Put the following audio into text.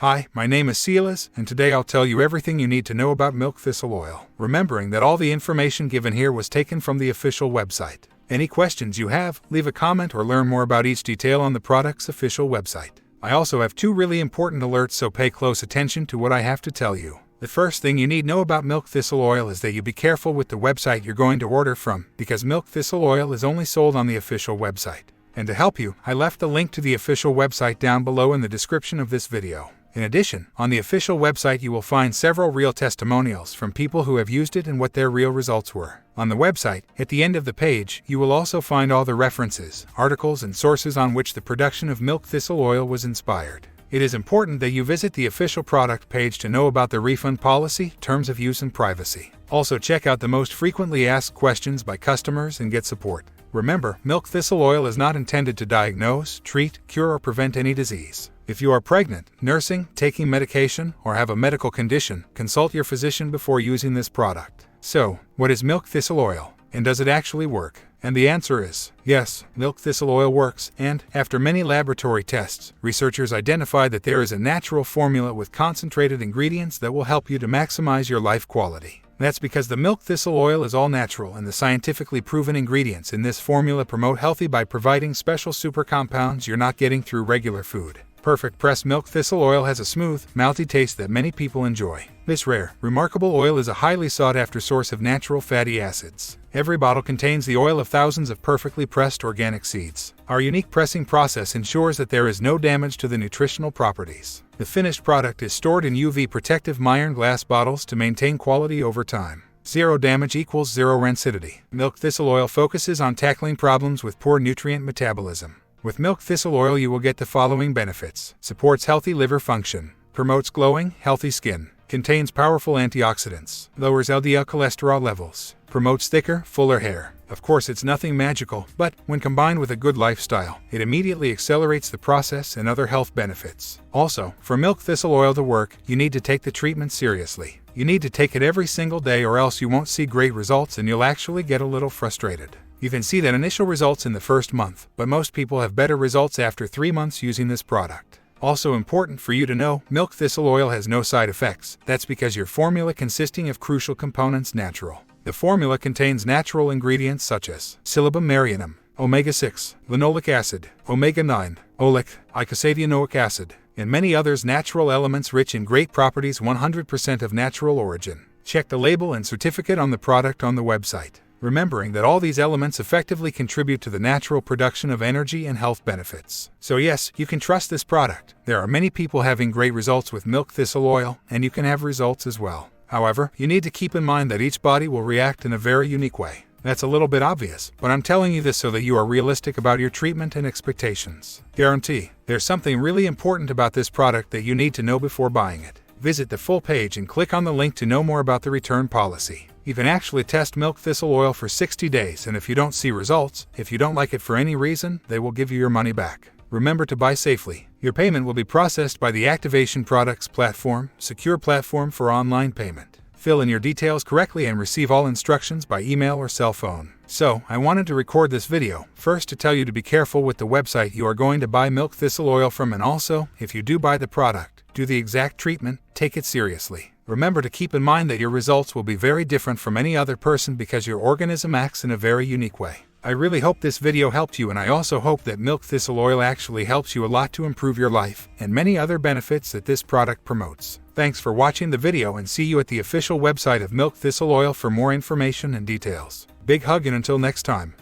Hi, my name is Silas, and today I'll tell you everything you need to know about milk thistle oil, remembering that all the information given here was taken from the official website. Any questions you have, leave a comment or learn more about each detail on the product's official website. I also have two really important alerts, so pay close attention to what I have to tell you. The first thing you need to know about milk thistle oil is that you be careful with the website you're going to order from, because milk thistle oil is only sold on the official website. And to help you, I left the link to the official website down below in the description of this video. In addition, on the official website you will find several real testimonials from people who have used it and what their real results were. On the website, at the end of the page, you will also find all the references, articles, and sources on which the production of milk thistle oil was inspired. It is important that you visit the official product page to know about the refund policy, terms of use, and privacy. Also check out the most frequently asked questions by customers and get support. Remember, milk thistle oil is not intended to diagnose, treat, cure, or prevent any disease. If you are pregnant, nursing, taking medication, or have a medical condition, consult your physician before using this product. So, what is milk thistle oil? And does it actually work? And the answer is yes, milk thistle oil works, and after many laboratory tests, researchers identified that there is a natural formula with concentrated ingredients that will help you to maximize your life quality. That's because the milk thistle oil is all natural, and the scientifically proven ingredients in this formula promote healthy by providing special super compounds you're not getting through regular food. Perfect pressed milk thistle oil has a smooth, malty taste that many people enjoy. This rare, remarkable oil is a highly sought-after source of natural fatty acids. Every bottle contains the oil of thousands of perfectly pressed organic seeds. Our unique pressing process ensures that there is no damage to the nutritional properties. The finished product is stored in UV protective iron glass bottles to maintain quality over time. Zero damage equals zero rancidity. Milk thistle oil focuses on tackling problems with poor nutrient metabolism. With milk thistle oil you will get the following benefits: supports healthy liver function, promotes glowing, healthy skin, contains powerful antioxidants, lowers LDL cholesterol levels, promotes thicker, fuller hair. Of course, it's nothing magical, but when combined with a good lifestyle, it immediately accelerates the process and other health benefits. Also, for milk thistle oil to work, you need to take the treatment seriously. You need to take it every single day, or else you won't see great results and you'll actually get a little frustrated. You can see that initial results in the first month, but most people have better results after 3 months using this product. Also important for you to know, milk thistle oil has no side effects. That's because your formula consisting of crucial components natural. The formula contains natural ingredients such as Silybum marianum, omega-6, linoleic acid, omega-9, oleic, icosapentaenoic acid, and many others natural elements rich in great properties, 100% of natural origin. Check the label and certificate on the product on the website, remembering that all these elements effectively contribute to the natural production of energy and health benefits. So yes, you can trust this product. There are many people having great results with milk thistle oil, and you can have results as well. However, you need to keep in mind that each body will react in a very unique way. That's a little bit obvious, but I'm telling you this so that you are realistic about your treatment and expectations. Guarantee, there's something really important about this product that you need to know before buying it. Visit the full page and click on the link to know more about the return policy. You can actually test milk thistle oil for 60 days, and if you don't see results, if you don't like it for any reason, they will give you your money back. Remember to buy safely. Your payment will be processed by the Activation Products platform, secure platform for online payment. Fill in your details correctly and receive all instructions by email or cell phone. So, I wanted to record this video, first to tell you to be careful with the website you are going to buy milk thistle oil from, and also, if you do buy the product, do the exact treatment, take it seriously. Remember to keep in mind that your results will be very different from any other person because your organism acts in a very unique way. I really hope this video helped you, and I also hope that milk thistle oil actually helps you a lot to improve your life and many other benefits that this product promotes. Thanks for watching the video, and see you at the official website of milk thistle oil for more information and details. Big hug, and until next time.